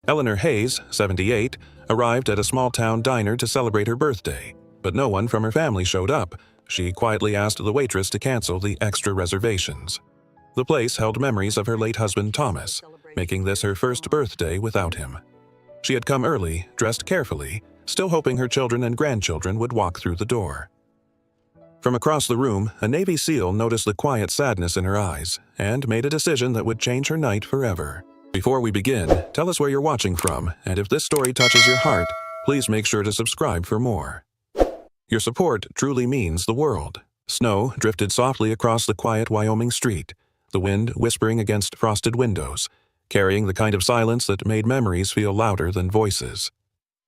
Eleanor Hayes, 78, arrived at a small-town diner to celebrate her birthday, but no one from her family showed up. She quietly asked the waitress to cancel the extra reservations. The place held memories of her late husband Thomas, making this her first birthday without him. She had come early, dressed carefully, still hoping her children and grandchildren would walk through the door. From across the room, a Navy SEAL noticed the quiet sadness in her eyes and made a decision that would change her night forever. Before we begin, tell us where you're watching from, and if this story touches your heart, please make sure to subscribe for more. Your support truly means the world. Snow drifted softly across the quiet Wyoming street, the wind whispering against frosted windows, carrying the kind of silence that made memories feel louder than voices.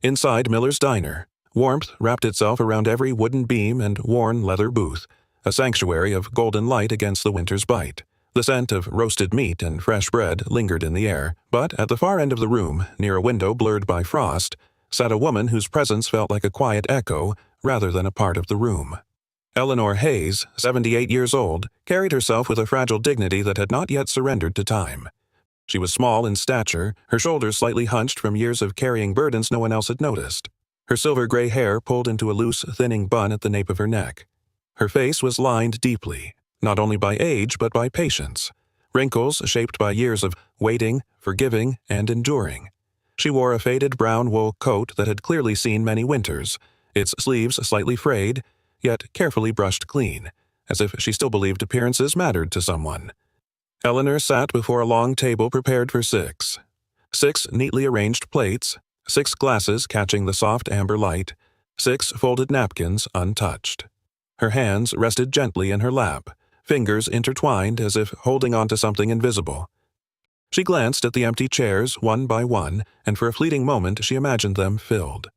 Inside Miller's Diner, warmth wrapped itself around every wooden beam and worn leather booth, a sanctuary of golden light against the winter's bite. The scent of roasted meat and fresh bread lingered in the air, but at the far end of the room, near a window blurred by frost, sat a woman whose presence felt like a quiet echo rather than a part of the room. Eleanor Hayes, 78 years old, carried herself with a fragile dignity that had not yet surrendered to time. She was small in stature, her shoulders slightly hunched from years of carrying burdens no one else had noticed. Her silver-gray hair pulled into a loose, thinning bun at the nape of her neck. Her face was lined deeply, not only by age but by patience, wrinkles shaped by years of waiting, forgiving, and enduring. She wore a faded brown wool coat that had clearly seen many winters, its sleeves slightly frayed, yet carefully brushed clean, as if she still believed appearances mattered to someone. Eleanor sat before a long table prepared for six. 6 neatly arranged plates, 6 glasses catching the soft amber light, 6 folded napkins untouched. Her hands rested gently in her lap, fingers intertwined as if holding on to something invisible. She glanced at the empty chairs one by one, and for a fleeting moment she imagined them filled.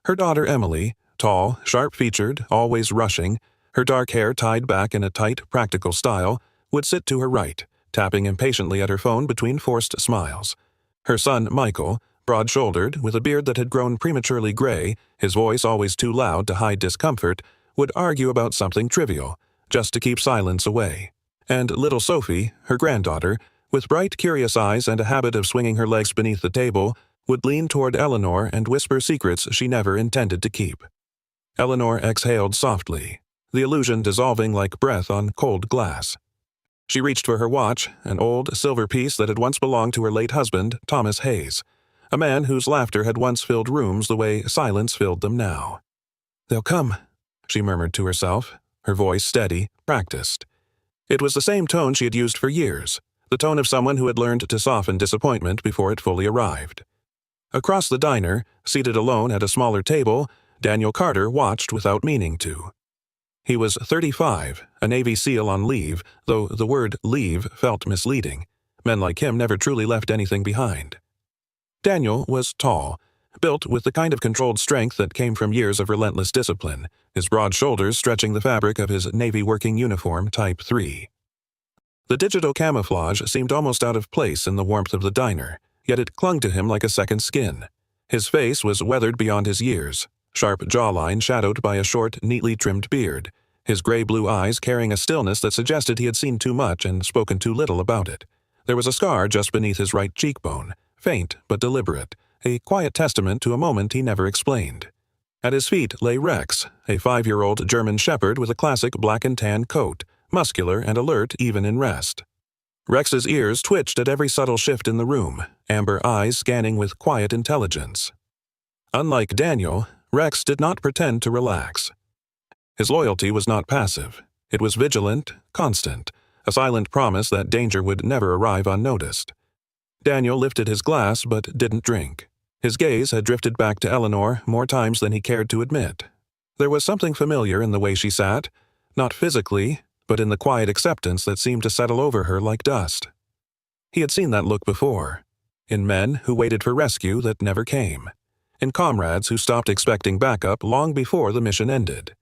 Her daughter Emily, tall, sharp-featured, always rushing, her dark hair tied back in a tight, practical style, would sit to her right, tapping impatiently at her phone between forced smiles. Her son Michael, broad-shouldered, with a beard that had grown prematurely gray, his voice always too loud to hide discomfort, would argue about something trivial, just to keep silence away. And little Sophie, her granddaughter, with bright, curious eyes and a habit of swinging her legs beneath the table, would lean toward Eleanor and whisper secrets she never intended to keep. Eleanor exhaled softly, the illusion dissolving like breath on cold glass. She reached for her watch, an old silver piece that had once belonged to her late husband, Thomas Hayes, a man whose laughter had once filled rooms the way silence filled them now. "They'll come," she murmured to herself, her voice steady, practiced. It was the same tone she had used for years, the tone of someone who had learned to soften disappointment before it fully arrived. Across the diner, seated alone at a smaller table, Daniel Carter watched without meaning to. He was 35, a Navy SEAL on leave, though the word leave felt misleading. Men like him never truly left anything behind. Daniel was tall, built with the kind of controlled strength that came from years of relentless discipline, his broad shoulders stretching the fabric of his Navy working uniform Type 3. The digital camouflage seemed almost out of place in the warmth of the diner, yet it clung to him like a second skin. His face was weathered beyond his years, sharp jawline shadowed by a short, neatly trimmed beard, his gray-blue eyes carrying a stillness that suggested he had seen too much and spoken too little about it. There was a scar just beneath his right cheekbone, faint but deliberate, a quiet testament to a moment he never explained. At his feet lay Rex, a 5-year-old German shepherd with a classic black and tan coat, muscular and alert even in rest. Rex's ears twitched at every subtle shift in the room, amber eyes scanning with quiet intelligence. Unlike Daniel, Rex did not pretend to relax. His loyalty was not passive. It was vigilant, constant, a silent promise that danger would never arrive unnoticed. Daniel lifted his glass but didn't drink. His gaze had drifted back to Eleanor more times than he cared to admit. There was something familiar in the way she sat, not physically, but in the quiet acceptance that seemed to settle over her like dust. He had seen that look before, in men who waited for rescue that never came, in comrades who stopped expecting backup long before the mission ended.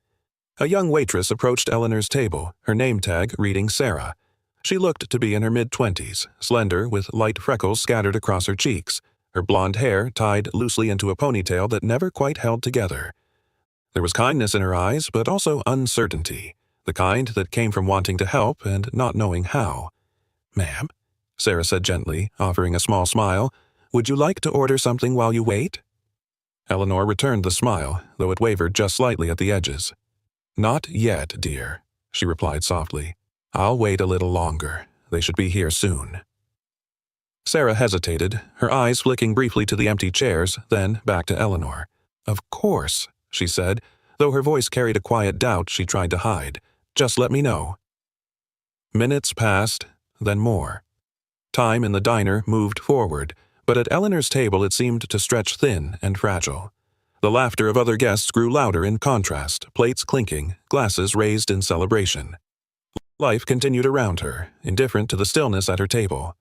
A young waitress approached Eleanor's table, her name tag reading Sarah. She looked to be in her mid-20s, slender with light freckles scattered across her cheeks, her blonde hair tied loosely into a ponytail that never quite held together. There was kindness in her eyes, but also uncertainty, the kind that came from wanting to help and not knowing how. "Ma'am," Sarah said gently, offering a small smile, Would you like to order something while you wait?" Eleanor returned the smile, though it wavered just slightly at the edges. "Not yet, dear," she replied softly. "I'll wait a little longer. They should be here soon." Sarah hesitated, her eyes flicking briefly to the empty chairs, then back to Eleanor. "Of course," she said, though her voice carried a quiet doubt she tried to hide. "Just let me know." Minutes passed, then more. Time in the diner moved forward, but at Eleanor's table it seemed to stretch thin and fragile. The laughter of other guests grew louder in contrast, plates clinking, glasses raised in celebration. Life continued around her, indifferent to the stillness at her table.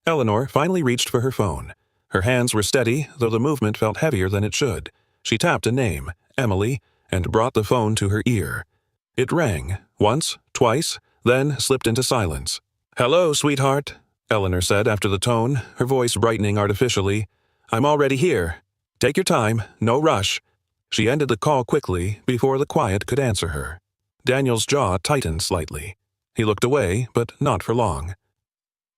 Eleanor finally reached for her phone. Her hands were steady, though the movement felt heavier than it should. She tapped a name, Emily, and brought the phone to her ear. It rang, once, twice, then slipped into silence. "Hello, sweetheart," Eleanor said after the tone, her voice brightening artificially. "I'm already here. Take your time, no rush." She ended the call quickly, before the quiet could answer her. Daniel's jaw tightened slightly. He looked away, but not for long.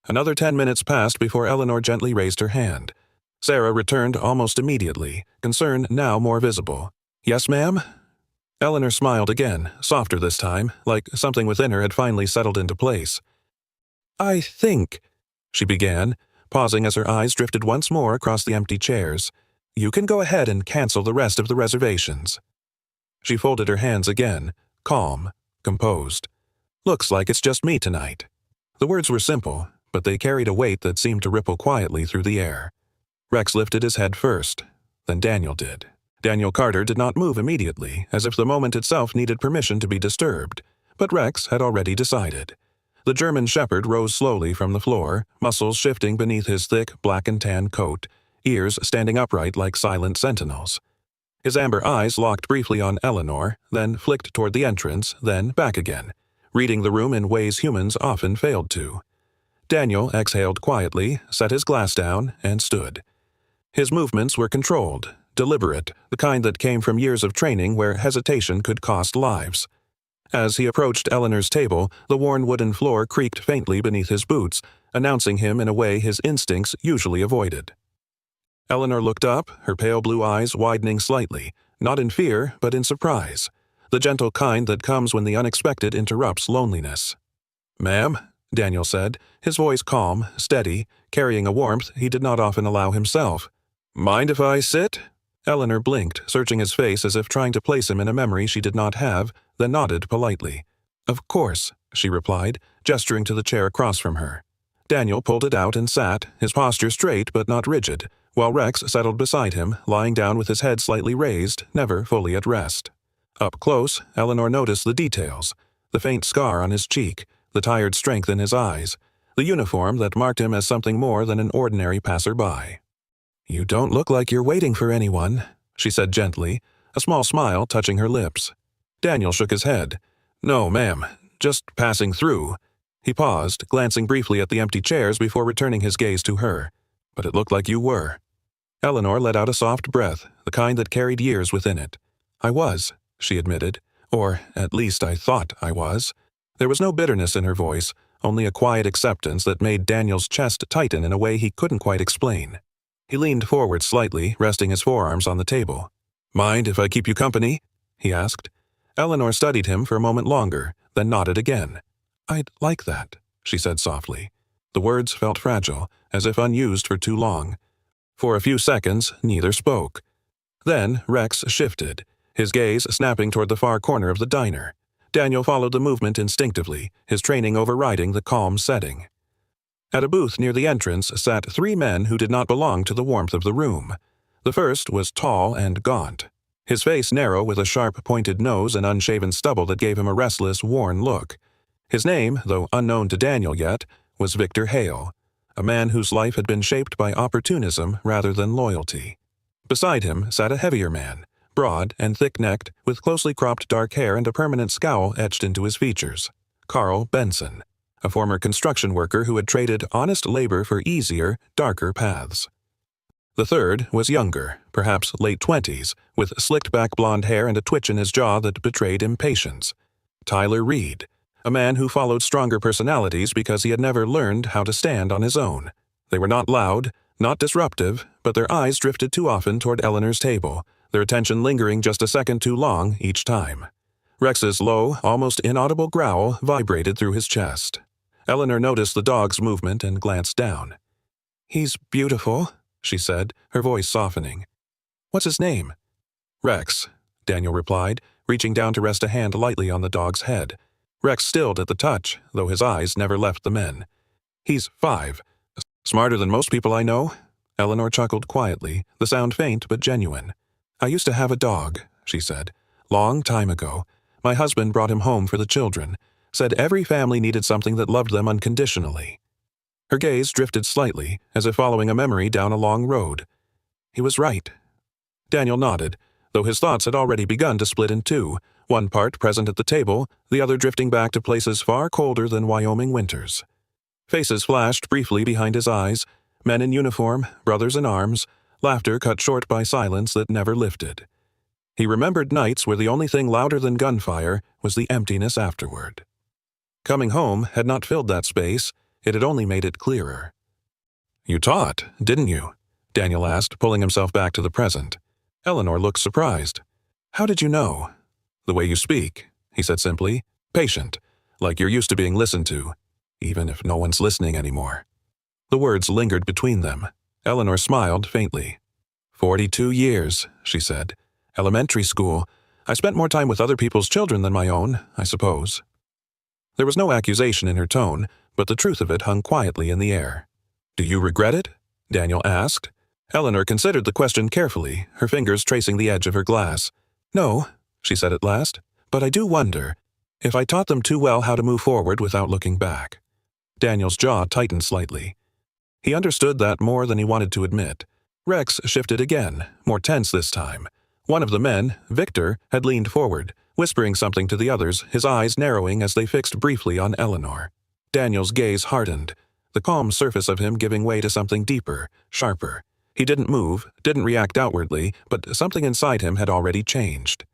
Another 10 minutes passed before Eleanor gently raised her hand. Sarah returned almost immediately, concern now more visible. "Yes, ma'am?" Eleanor smiled again, softer this time, like something within her had finally settled into place. "I think," she began, pausing as her eyes drifted once more across the empty chairs, "you can go ahead and cancel the rest of the reservations." She folded her hands again, calm, composed. "Looks like it's just me tonight." The words were simple, but they carried a weight that seemed to ripple quietly through the air. Rex lifted his head first, then Daniel did. Daniel Carter did not move immediately, as if the moment itself needed permission to be disturbed, but Rex had already decided. The German shepherd rose slowly from the floor, muscles shifting beneath his thick black and tan coat, ears standing upright like silent sentinels. His amber eyes locked briefly on Eleanor, then flicked toward the entrance, then back again, reading the room in ways humans often failed to. Daniel exhaled quietly, set his glass down, and stood. His movements were controlled, deliberate, the kind that came from years of training where hesitation could cost lives. As he approached Eleanor's table, the worn wooden floor creaked faintly beneath his boots, announcing him in a way his instincts usually avoided. Eleanor looked up, her pale blue eyes widening slightly, not in fear, but in surprise, the gentle kind that comes when the unexpected interrupts loneliness. "Ma'am," Daniel said, his voice calm, steady, carrying a warmth he did not often allow himself. "Mind if I sit?" Eleanor blinked, searching his face as if trying to place him in a memory she did not have, then nodded politely. "Of course," she replied, gesturing to the chair across from her. Daniel pulled it out and sat, his posture straight but not rigid, while Rex settled beside him, lying down with his head slightly raised, never fully at rest. Up close, Eleanor noticed the details, the faint scar on his cheek, the tired strength in his eyes, the uniform that marked him as something more than an ordinary passerby. "You don't look like you're waiting for anyone," she said gently, a small smile touching her lips. Daniel shook his head. "No, ma'am, just passing through." He paused, glancing briefly at the empty chairs before returning his gaze to her. "But it looked like you were." Eleanor let out a soft breath, the kind that carried years within it. "I was," she admitted, "or at least I thought I was." There was no bitterness in her voice, only a quiet acceptance that made Daniel's chest tighten in a way he couldn't quite explain. He leaned forward slightly, resting his forearms on the table. "Mind if I keep you company?" he asked. Eleanor studied him for a moment longer, then nodded again. "I'd like that," she said softly. The words felt fragile, as if unused for too long. For a few seconds, neither spoke. Then Rex shifted, his gaze snapping toward the far corner of the diner. Daniel followed the movement instinctively, his training overriding the calm setting. At a booth near the entrance sat 3 men who did not belong to the warmth of the room. The first was tall and gaunt, his face narrow with a sharp pointed nose and unshaven stubble that gave him a restless, worn look. His name, though unknown to Daniel yet, was Victor Hale, a man whose life had been shaped by opportunism rather than loyalty. Beside him sat a heavier man, broad and thick-necked, with closely cropped dark hair and a permanent scowl etched into his features. Carl Benson, a former construction worker who had traded honest labor for easier, darker paths. The third was younger, perhaps late 20s, with slicked-back blonde hair and a twitch in his jaw that betrayed impatience. Tyler Reed, a man who followed stronger personalities because he had never learned how to stand on his own. They were not loud, Not disruptive, but their eyes drifted too often toward Eleanor's table, their attention lingering just a second too long each time. Rex's low, almost inaudible growl vibrated through his chest. Eleanor noticed the dog's movement and glanced down. "He's beautiful," she said, her voice softening. "What's his name?" "Rex," Daniel replied, reaching down to rest a hand lightly on the dog's head. Rex stilled at the touch, though his eyes never left the men. "He's 5. Smarter than most people I know." Eleanor chuckled quietly, the sound faint but genuine. "I used to have a dog," she said. "Long time ago. My husband brought him home for the children. Said every family needed something that loved them unconditionally." Her gaze drifted slightly, as if following a memory down a long road. "He was right." Daniel nodded, though his thoughts had already begun to split in two, one part present at the table, the other drifting back to places far colder than Wyoming winters. Faces flashed briefly behind his eyes, men in uniform, brothers in arms, laughter cut short by silence that never lifted. He remembered nights where the only thing louder than gunfire was the emptiness afterward. Coming home had not filled that space, it had only made it clearer. "You taught, didn't you?" Daniel asked, pulling himself back to the present. Eleanor looked surprised. "How did you know?" "The way you speak," he said simply. "Patient, like you're used to being listened to, even if no one's listening anymore." The words lingered between them. Eleanor smiled faintly. 42 years, she said. "Elementary school. I spent more time with other people's children than my own, I suppose." There was no accusation in her tone, but the truth of it hung quietly in the air. "Do you regret it?" Daniel asked. Eleanor considered the question carefully, her fingers tracing the edge of her glass. "No," she said at last, "but I do wonder if I taught them too well how to move forward without looking back." Daniel's jaw tightened slightly. He understood that more than he wanted to admit. Rex shifted again, more tense this time. One of the men, Victor, had leaned forward, whispering something to the others, his eyes narrowing as they fixed briefly on Eleanor. Daniel's gaze hardened, the calm surface of him giving way to something deeper, sharper. He didn't move, didn't react outwardly, but something inside him had already changed.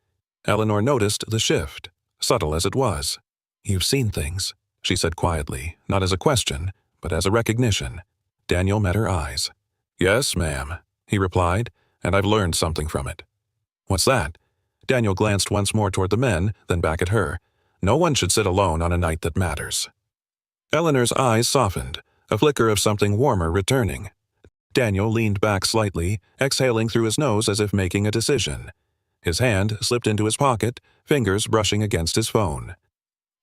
Eleanor noticed the shift, subtle as it was. "You've seen things," she said quietly, not as a question, but as a recognition. Daniel met her eyes. "Yes, ma'am," he replied, "and I've learned something from it." "What's that?" Daniel glanced once more toward the men, then back at her. "No one should sit alone on a night that matters." Eleanor's eyes softened, a flicker of something warmer returning. Daniel leaned back slightly, exhaling through his nose as if making a decision. His hand slipped into his pocket, fingers brushing against his phone.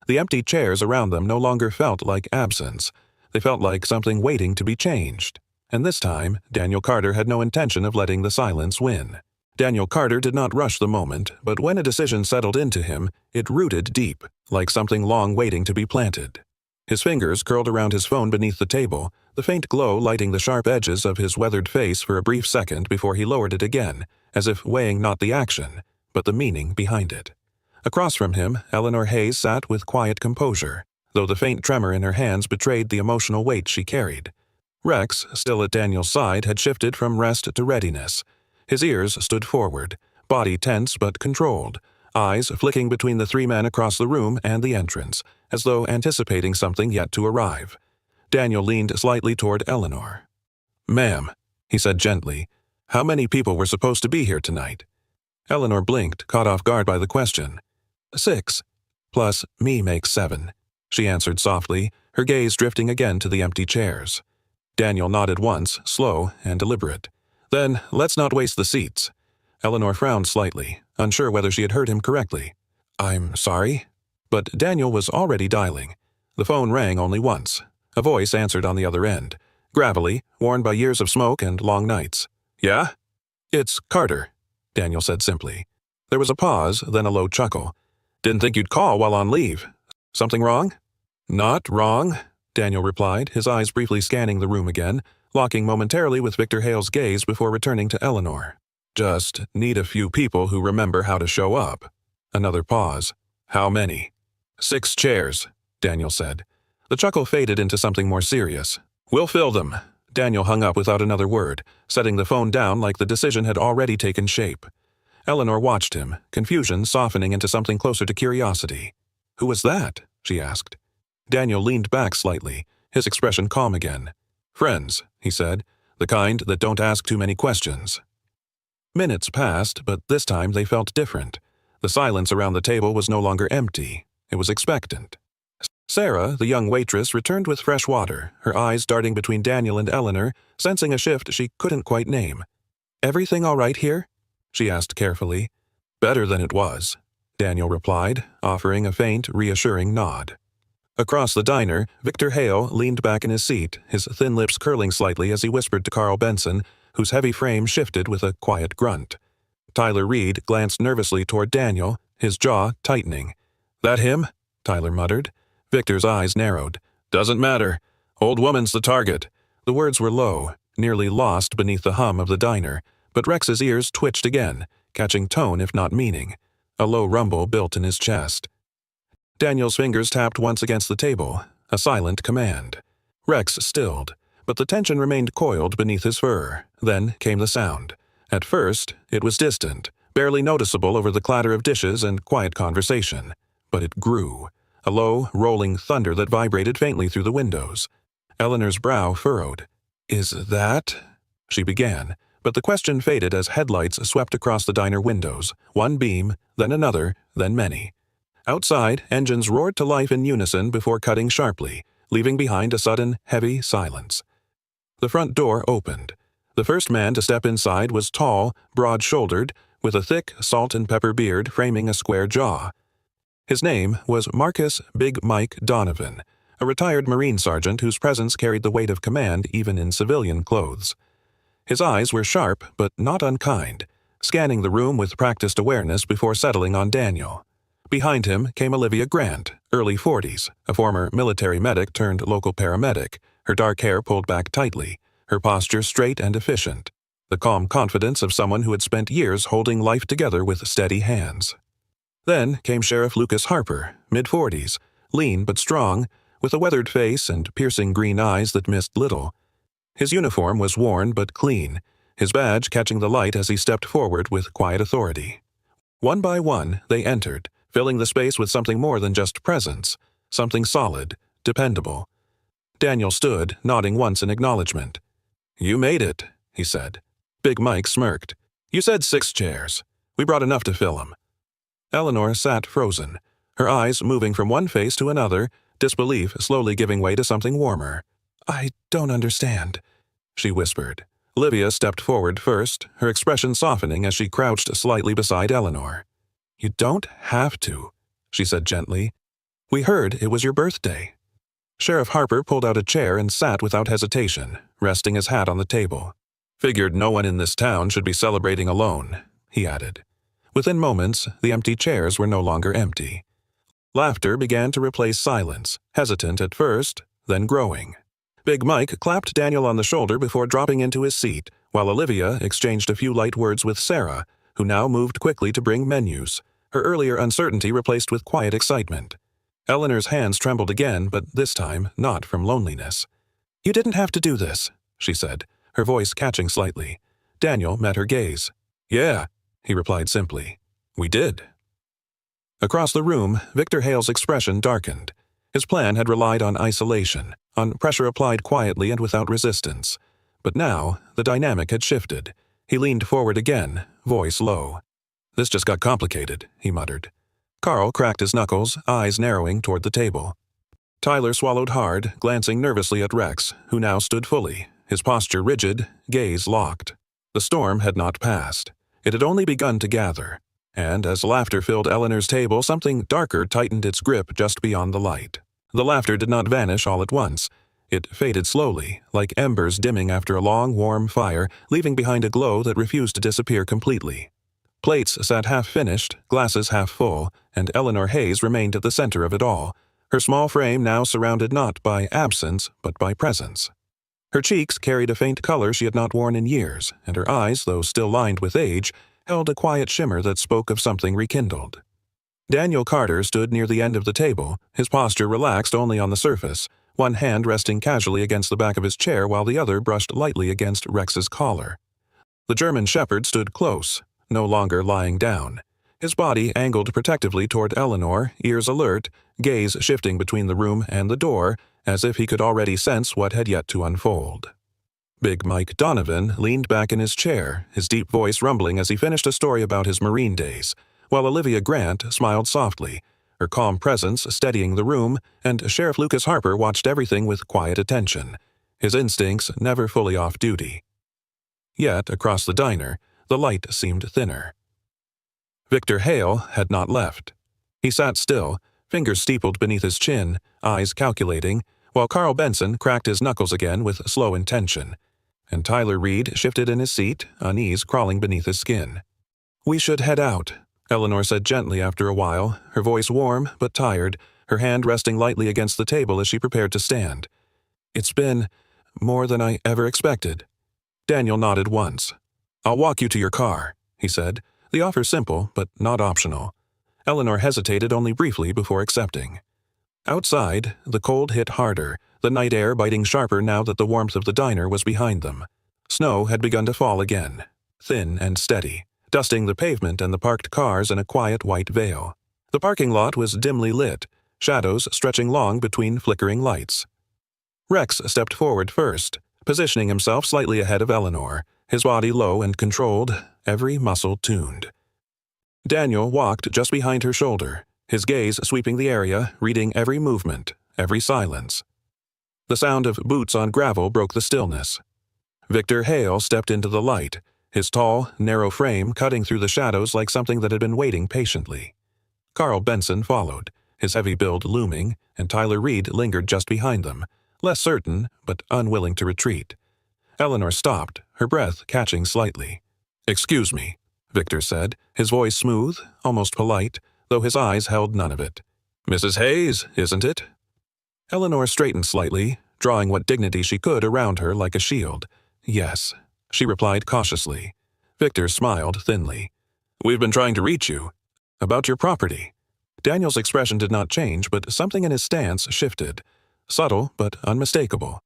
The empty chairs around them no longer felt like absence. They felt like something waiting to be changed. And this time, Daniel Carter had no intention of letting the silence win. Daniel Carter did not rush the moment, but when a decision settled into him, it rooted deep, like something long waiting to be planted. His fingers curled around his phone beneath the table, the faint glow lighting the sharp edges of his weathered face for a brief second before he lowered it again, as if weighing not the action, but the meaning behind it. Across from him, Eleanor Hayes sat with quiet composure, though the faint tremor in her hands betrayed the emotional weight she carried. Rex, still at Daniel's side, had shifted from rest to readiness. His ears stood forward, body tense but controlled, eyes flicking between the three men across the room and the entrance, as though anticipating something yet to arrive. Daniel leaned slightly toward Eleanor. "Ma'am," he said gently, "how many people were supposed to be here tonight?" Eleanor blinked, caught off guard by the question. 6, plus me makes 7, she answered softly, her gaze drifting again to the empty chairs. Daniel nodded once, slow and deliberate. "Then let's not waste the seats." Eleanor frowned slightly, unsure whether she had heard him correctly. "I'm sorry?" But Daniel was already dialing. The phone rang only once. A voice answered on the other end, gravelly, worn by years of smoke and long nights. "Yeah?" "It's Carter," Daniel said simply. There was a pause, then a low chuckle. "Didn't think you'd call while on leave. Something wrong?" "Not wrong," Daniel replied, his eyes briefly scanning the room again, locking momentarily with Victor Hale's gaze before returning to Eleanor. "Just need a few people who remember how to show up." Another pause. "How many?" 6 chairs, Daniel said. The chuckle faded into something more serious. "We'll fill them." Daniel hung up without another word, setting the phone down like the decision had already taken shape. Eleanor watched him, confusion softening into something closer to curiosity. "Who was that?" she asked. Daniel leaned back slightly, his expression calm again. "Friends," he said, the kind that don't ask too many questions. Minutes passed, but this time they felt different. The silence around the table was no longer empty. It was expectant. Sarah, the young waitress, returned with fresh water, her eyes darting between Daniel and Eleanor, sensing a shift she couldn't quite name. "Everything all right here?" she asked carefully. "Better than it was," Daniel replied, offering a faint, reassuring nod. Across the diner, Victor Hale leaned back in his seat, his thin lips curling slightly as he whispered to Carl Benson, whose heavy frame shifted with a quiet grunt. Tyler Reed glanced nervously toward Daniel, his jaw tightening. "That him?" Tyler muttered. Victor's eyes narrowed. "Doesn't matter. Old woman's the target." The words were low, nearly lost beneath the hum of the diner, but Rex's ears twitched again, catching tone if not meaning. A low rumble built in his chest. Daniel's fingers tapped once against the table, a silent command. Rex stilled, but the tension remained coiled beneath his fur. Then came the sound. At first, it was distant, barely noticeable over the clatter of dishes and quiet conversation. But it grew, a low, rolling thunder that vibrated faintly through the windows. Eleanor's brow furrowed. "Is that—" she began, but the question faded as headlights swept across the diner windows, one beam, then another, then many. Outside, engines roared to life in unison before cutting sharply, leaving behind a sudden, heavy silence. The front door opened. The first man to step inside was tall, broad-shouldered, with a thick salt and pepper beard framing a square jaw. His name was Marcus Big Mike Donovan, a retired Marine sergeant whose presence carried the weight of command even in civilian clothes. His eyes were sharp but not unkind, scanning the room with practiced awareness before settling on Daniel. Behind him came Olivia Grant, early 40s, a former military medic turned local paramedic, her dark hair pulled back tightly, her posture straight and efficient, the calm confidence of someone who had spent years holding life together with steady hands. Then came Sheriff Lucas Harper, mid-40s, lean but strong, with a weathered face and piercing green eyes that missed little. His uniform was worn but clean, his badge catching the light as he stepped forward with quiet authority. One by one, they entered, filling the space with something more than just presence, something solid, dependable. Daniel stood, nodding once in acknowledgement. "You made it," he said. Big Mike smirked. "You said 6 chairs. We brought enough to fill 'em." Eleanor sat frozen, her eyes moving from one face to another, disbelief slowly giving way to something warmer. "I don't understand," she whispered. Olivia stepped forward first, her expression softening as she crouched slightly beside Eleanor. "You don't have to," she said gently. "We heard it was your birthday." Sheriff Harper pulled out a chair and sat without hesitation, resting his hat on the table. "Figured no one in this town should be celebrating alone," he added. Within moments, the empty chairs were no longer empty. Laughter began to replace silence, hesitant at first, then growing. Big Mike clapped Daniel on the shoulder before dropping into his seat, while Olivia exchanged a few light words with Sarah, who now moved quickly to bring menus, her earlier uncertainty replaced with quiet excitement. Eleanor's hands trembled again, but this time not from loneliness. "You didn't have to do this," she said, her voice catching slightly. Daniel met her gaze. "Yeah," he replied simply. "We did." Across the room, Victor Hale's expression darkened. His plan had relied on isolation, on pressure applied quietly and without resistance. But now, the dynamic had shifted. He leaned forward again, voice low. "This just got complicated," he muttered. Carl cracked his knuckles, eyes narrowing toward the table. Tyler swallowed hard, glancing nervously at Rex, who now stood fully, his posture rigid, gaze locked. The storm had not passed. It had only begun to gather. And as laughter filled Eleanor's table, something darker tightened its grip just beyond the light. The laughter did not vanish all at once. It faded slowly, like embers dimming after a long, warm fire, leaving behind a glow that refused to disappear completely. Plates sat half-finished, glasses half-full, and Eleanor Hayes remained at the center of it all, her small frame now surrounded not by absence, but by presence. Her cheeks carried a faint color she had not worn in years, and her eyes, though still lined with age, held a quiet shimmer that spoke of something rekindled. Daniel Carter stood near the end of the table, his posture relaxed only on the surface, one hand resting casually against the back of his chair while the other brushed lightly against Rex's collar. The German shepherd stood close, no longer lying down, his body angled protectively toward Eleanor, ears alert, gaze shifting between the room and the door, as if he could already sense what had yet to unfold. Big Mike Donovan leaned back in his chair, his deep voice rumbling as he finished a story about his Marine days, while Olivia Grant smiled softly, her calm presence steadying the room, and Sheriff Lucas Harper watched everything with quiet attention, his instincts never fully off duty. Yet, across the diner, the light seemed thinner. Victor Hale had not left. He sat still, fingers steepled beneath his chin, eyes calculating, while Carl Benson cracked his knuckles again with slow intention, and Tyler Reed shifted in his seat, unease crawling beneath his skin. "We should head out," Eleanor said gently after a while, her voice warm but tired, her hand resting lightly against the table as she prepared to stand. "It's been more than I ever expected." Daniel nodded once. "I'll walk you to your car," he said, the offer simple but not optional. Eleanor hesitated only briefly before accepting. Outside, the cold hit harder, the night air biting sharper now that the warmth of the diner was behind them. Snow had begun to fall again, thin and steady, dusting the pavement and the parked cars in a quiet white veil. The parking lot was dimly lit, shadows stretching long between flickering lights. Rex stepped forward first, positioning himself slightly ahead of Eleanor, his body low and controlled, every muscle tuned. Daniel walked just behind her shoulder, his gaze sweeping the area, reading every movement, every silence. The sound of boots on gravel broke the stillness. Victor Hale stepped into the light, his tall, narrow frame cutting through the shadows like something that had been waiting patiently. Carl Benson followed, his heavy build looming, and Tyler Reed lingered just behind them, less certain but unwilling to retreat. Eleanor stopped, her breath catching slightly. "Excuse me," Victor said, his voice smooth, almost polite, though his eyes held none of it. "Mrs. Hayes, isn't it?" Eleanor straightened slightly, drawing what dignity she could around her like a shield. "Yes," she replied cautiously. Victor smiled thinly. "We've been trying to reach you. About your property." Daniel's expression did not change, but something in his stance shifted. Subtle, but unmistakable.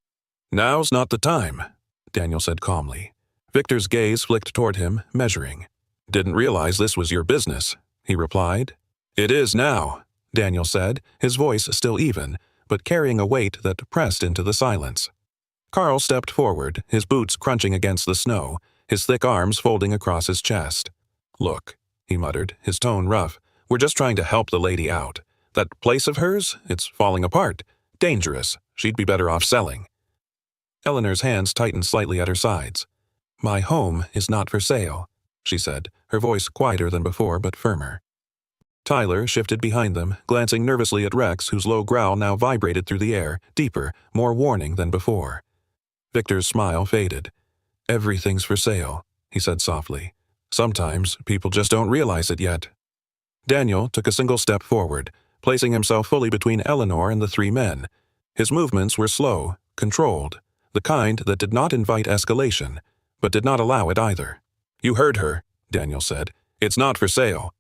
"Now's not the time," Daniel said calmly. Victor's gaze flicked toward him, measuring. "Didn't realize this was your business," he replied. "It is now," Daniel said, his voice still even, but carrying a weight that pressed into the silence. Carl stepped forward, his boots crunching against the snow, his thick arms folding across his chest. "Look," he muttered, his tone rough, "we're just trying to help the lady out. That place of hers, it's falling apart. Dangerous. She'd be better off selling." Eleanor's hands tightened slightly at her sides. "My home is not for sale," she said, her voice quieter than before but firmer. Tyler shifted behind them, glancing nervously at Rex, whose low growl now vibrated through the air, deeper, more warning than before. Victor's smile faded. "Everything's for sale," he said softly. "Sometimes people just don't realize it yet." Daniel took a single step forward, placing himself fully between Eleanor and the three men. His movements were slow, controlled, the kind that did not invite escalation, but did not allow it either. "You heard her," Daniel said. "It's not for sale."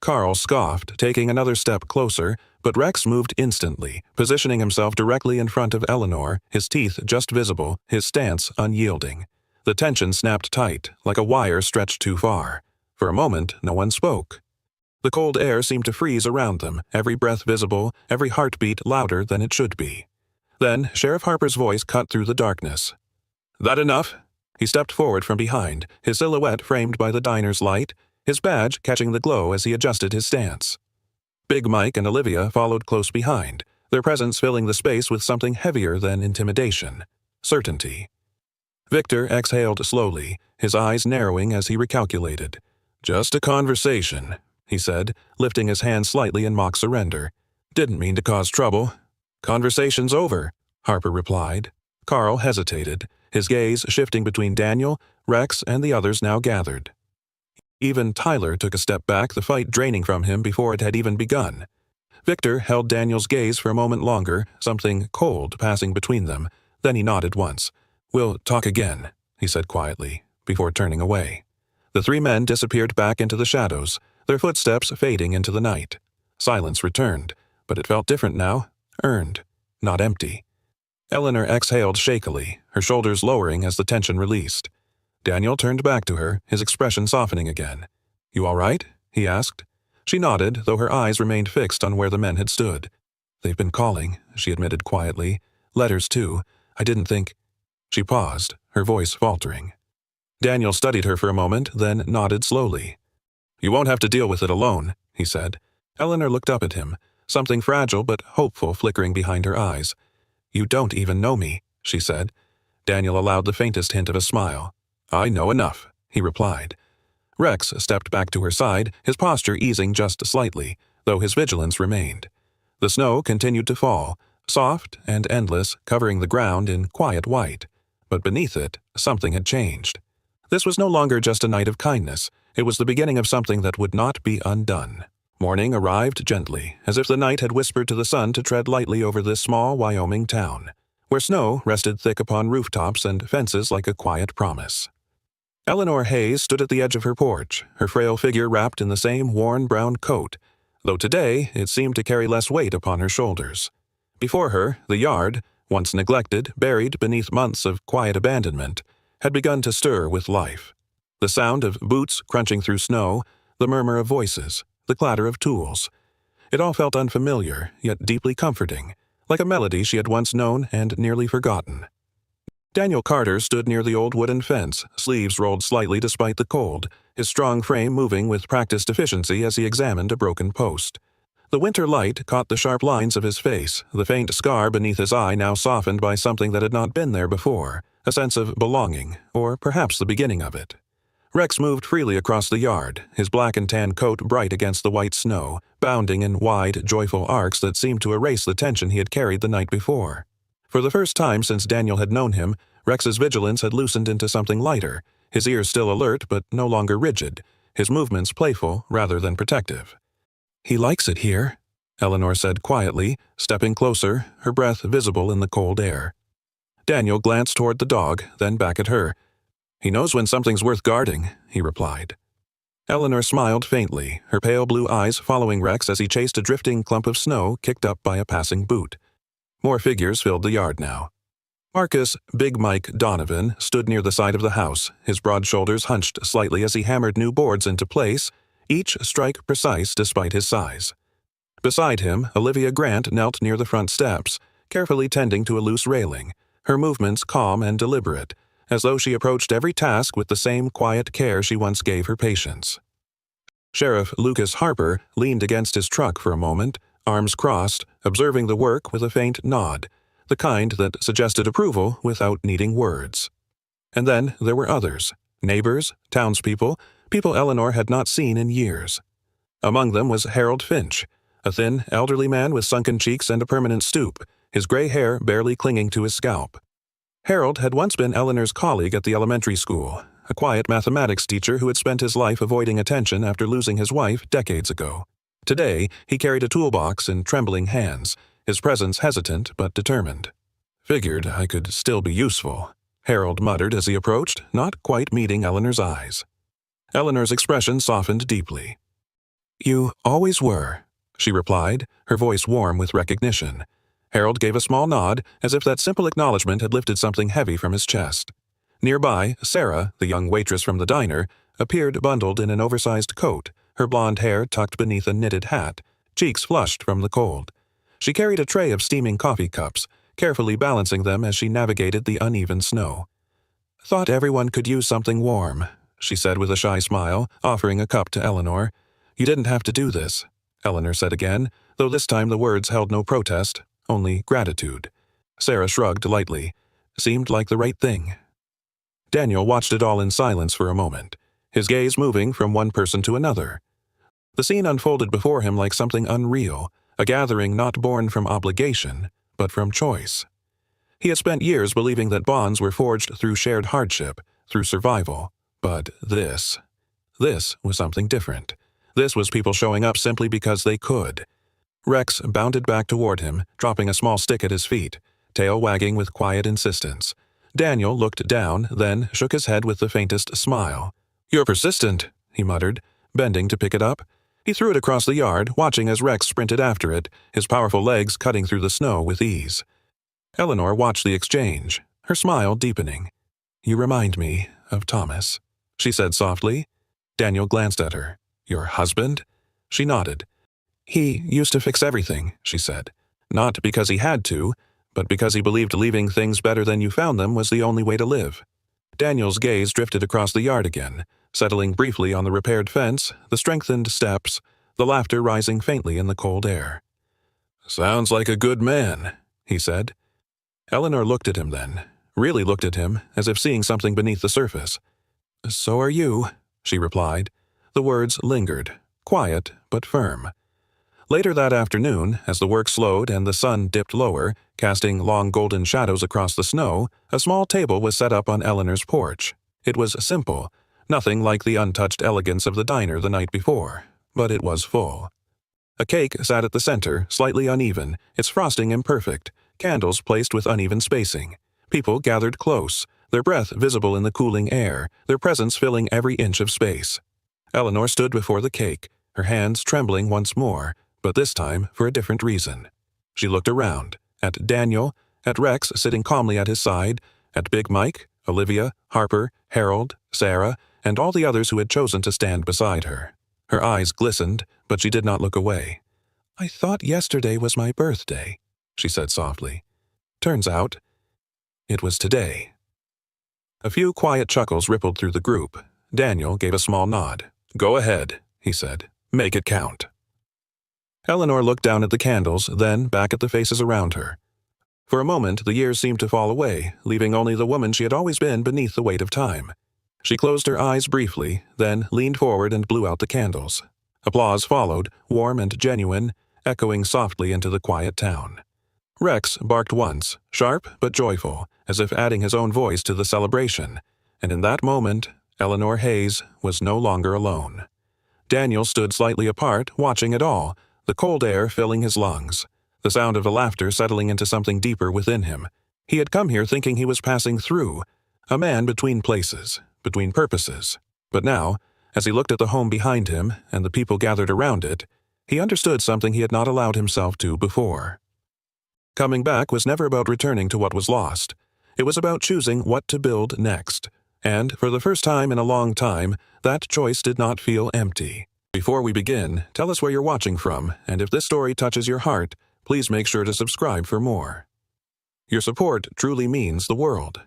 Carl scoffed, taking another step closer, but Rex moved instantly, positioning himself directly in front of Eleanor, his teeth just visible, his stance unyielding. The tension snapped tight, like a wire stretched too far. For a moment, no one spoke. The cold air seemed to freeze around them, every breath visible, every heartbeat louder than it should be. Then Sheriff Harper's voice cut through the darkness. "That enough?" He stepped forward from behind, his silhouette framed by the diner's light, his badge catching the glow as he adjusted his stance. Big Mike and Olivia followed close behind, their presence filling the space with something heavier than intimidation. Certainty. Victor exhaled slowly, his eyes narrowing as he recalculated. "Just a conversation," he said, lifting his hand slightly in mock surrender. "Didn't mean to cause trouble." "Conversation's over," Harper replied. Carl hesitated, his gaze shifting between Daniel, Rex, and the others now gathered. Even Tyler took a step back, the fight draining from him before it had even begun. Victor held Daniel's gaze for a moment longer, something cold passing between them. Then he nodded once. "We'll talk again," he said quietly, before turning away. The three men disappeared back into the shadows, their footsteps fading into the night. Silence returned, but it felt different now, earned, not empty. Eleanor exhaled shakily, her shoulders lowering as the tension released. Daniel turned back to her, his expression softening again. "You all right?" he asked. She nodded, though her eyes remained fixed on where the men had stood. "They've been calling," she admitted quietly. "Letters, too. I didn't think—" She paused, her voice faltering. Daniel studied her for a moment, then nodded slowly. "You won't have to deal with it alone," he said. Eleanor looked up at him, something fragile but hopeful flickering behind her eyes. "You don't even know me," she said. Daniel allowed the faintest hint of a smile. "I know enough," he replied. Rex stepped back to her side, his posture easing just slightly, though his vigilance remained. The snow continued to fall, soft and endless, covering the ground in quiet white. But beneath it, something had changed. This was no longer just a night of kindness. It was the beginning of something that would not be undone. Morning arrived gently, as if the night had whispered to the sun to tread lightly over this small Wyoming town, where snow rested thick upon rooftops and fences like a quiet promise. Eleanor Hayes stood at the edge of her porch, her frail figure wrapped in the same worn brown coat, though today it seemed to carry less weight upon her shoulders. Before her, the yard, once neglected, buried beneath months of quiet abandonment, had begun to stir with life. The sound of boots crunching through snow, the murmur of voices, the clatter of tools. It all felt unfamiliar, yet deeply comforting, like a melody she had once known and nearly forgotten. Daniel Carter stood near the old wooden fence, sleeves rolled slightly despite the cold, his strong frame moving with practiced efficiency as he examined a broken post. The winter light caught the sharp lines of his face, the faint scar beneath his eye now softened by something that had not been there before, a sense of belonging, or perhaps the beginning of it. Rex moved freely across the yard, his black and tan coat bright against the white snow, bounding in wide, joyful arcs that seemed to erase the tension he had carried the night before. For the first time since Daniel had known him, Rex's vigilance had loosened into something lighter, his ears still alert but no longer rigid, his movements playful rather than protective. "He likes it here," Eleanor said quietly, stepping closer, her breath visible in the cold air. Daniel glanced toward the dog, then back at her. "He knows when something's worth guarding," he replied. Eleanor smiled faintly, her pale blue eyes following Rex as he chased a drifting clump of snow kicked up by a passing boot. More figures filled the yard now. Marcus Big Mike Donovan stood near the side of the house, his broad shoulders hunched slightly as he hammered new boards into place, each strike precise despite his size. Beside him, Olivia Grant knelt near the front steps, carefully tending to a loose railing, her movements calm and deliberate, as though she approached every task with the same quiet care she once gave her patients. Sheriff Lucas Harper leaned against his truck for a moment, arms crossed, observing the work with a faint nod, the kind that suggested approval without needing words. And then there were others, neighbors, townspeople, people Eleanor had not seen in years. Among them was Harold Finch, a thin, elderly man with sunken cheeks and a permanent stoop, his gray hair barely clinging to his scalp. Harold had once been Eleanor's colleague at the elementary school, a quiet mathematics teacher who had spent his life avoiding attention after losing his wife decades ago. Today, he carried a toolbox in trembling hands, his presence hesitant but determined. "Figured I could still be useful," Harold muttered as he approached, not quite meeting Eleanor's eyes. Eleanor's expression softened deeply. "You always were," she replied, her voice warm with recognition. Harold gave a small nod, as if that simple acknowledgement had lifted something heavy from his chest. Nearby, Sarah, the young waitress from the diner, appeared bundled in an oversized coat, her blonde hair tucked beneath a knitted hat, cheeks flushed from the cold. She carried a tray of steaming coffee cups, carefully balancing them as she navigated the uneven snow. "Thought everyone could use something warm," she said with a shy smile, offering a cup to Eleanor. "You didn't have to do this," Eleanor said again, though this time the words held no protest, only gratitude. Sarah shrugged lightly. Seemed like the right thing. Daniel watched it all in silence for a moment, his gaze moving from one person to another. The scene unfolded before him like something unreal, a gathering not born from obligation, but from choice. He had spent years believing that bonds were forged through shared hardship, through survival. But this was something different. This was people showing up simply because they could. Rex bounded back toward him, dropping a small stick at his feet, tail wagging with quiet insistence. Daniel looked down, then shook his head with the faintest smile. "You're persistent," he muttered, bending to pick it up. He threw it across the yard, watching as Rex sprinted after it, his powerful legs cutting through the snow with ease. Eleanor watched the exchange, her smile deepening. "You remind me of Thomas," she said softly. Daniel glanced at her. "Your husband?" She nodded. "He used to fix everything," she said. "Not because he had to, but because he believed leaving things better than you found them was the only way to live. Daniel's gaze drifted across the yard again, settling briefly on the repaired fence, the strengthened steps, the laughter rising faintly in the cold air. "Sounds like a good man," he said. Eleanor looked at him then, really looked at him, as if seeing something beneath the surface. "So are you," she replied. The words lingered, quiet but firm. Later that afternoon, as the work slowed and the sun dipped lower, casting long golden shadows across the snow, a small table was set up on Eleanor's porch. It was simple, nothing like the untouched elegance of the diner the night before, but it was full. A cake sat at the center, slightly uneven, its frosting imperfect, candles placed with uneven spacing. People gathered close, their breath visible in the cooling air, their presence filling every inch of space. Eleanor stood before the cake, her hands trembling once more, but this time for a different reason. She looked around, at Daniel, at Rex sitting calmly at his side, at Big Mike, Olivia, Harper, Harold, Sarah, and all the others who had chosen to stand beside her. Her eyes glistened, but she did not look away. "I thought yesterday was my birthday," she said softly. "Turns out, it was today." A few quiet chuckles rippled through the group. Daniel gave a small nod. "Go ahead," he said. "Make it count." Eleanor looked down at the candles, then back at the faces around her. For a moment, the years seemed to fall away, leaving only the woman she had always been beneath the weight of time. She closed her eyes briefly, then leaned forward and blew out the candles. Applause followed, warm and genuine, echoing softly into the quiet town. Rex barked once, sharp but joyful, as if adding his own voice to the celebration, and in that moment, Eleanor Hayes was no longer alone. Daniel stood slightly apart, watching it all, the cold air filling his lungs, the sound of the laughter settling into something deeper within him. He had come here thinking he was passing through, a man between places, between purposes. But now, as he looked at the home behind him and the people gathered around it, he understood something he had not allowed himself to before. Coming back was never about returning to what was lost. It was about choosing what to build next. And, for the first time in a long time, that choice did not feel empty. Before we begin, tell us where you're watching from, and if this story touches your heart, please make sure to subscribe for more. Your support truly means the world.